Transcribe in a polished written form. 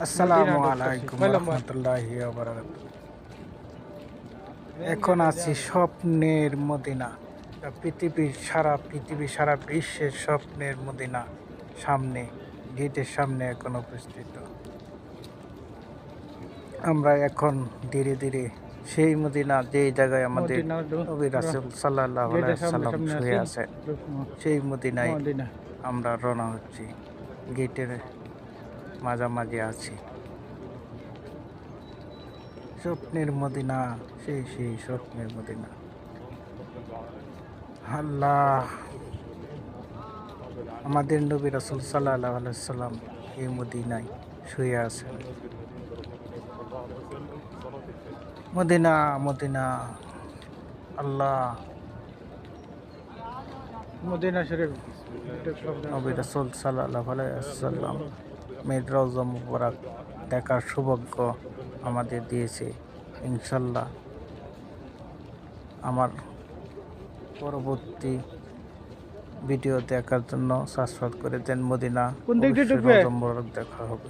আসসালামু আলাইকুম রহমতুল্লাহি ওয়া বারাকাতুহু। এখন আছি স্বপ্নের মদিনা, সারা পৃথিবী সারা বিশ্বের স্বপ্নের মদিনা সামনে, গেটের সামনে এখন উপস্থিত। আমরা এখন ধীরে ধীরে সেই মদিনা, যে জায়গায় আমাদের নবী রাসূল সাল্লাল্লাহু আলাইহি ওয়াসাল্লাম শুয়ে আছে, সেই মদিনায় আমরা রওনা হচ্ছি। গেটের মাঝামাঝি আছি। স্বপ্নের মদিনা, সেই স্বপ্নের মদিনা। আল্লাহ, আমাদের নবী রাসূল সাল্লাল্লাহু আলাইহি ওয়াসাল্লাম এই মদিনায় শুয়ে আছেন। মদিনা মদিনা, আল্লাহ, মদিনা শরীফ নবী রাসূল সাল্লাল্লাহু আলাইহি ওয়াসাল্লাম মের রওজা মুবারক দেখার সৌভাগ্য আমাদের দিয়েছে। ইনশাল্লাহ আমার পরবর্তী ভিডিও দেখার জন্য সাবস্ক্রাইব করে দেন। মদিনা কোন দিক দিয়ে ঢুকবে? রওজা মুবারক দেখা হবে।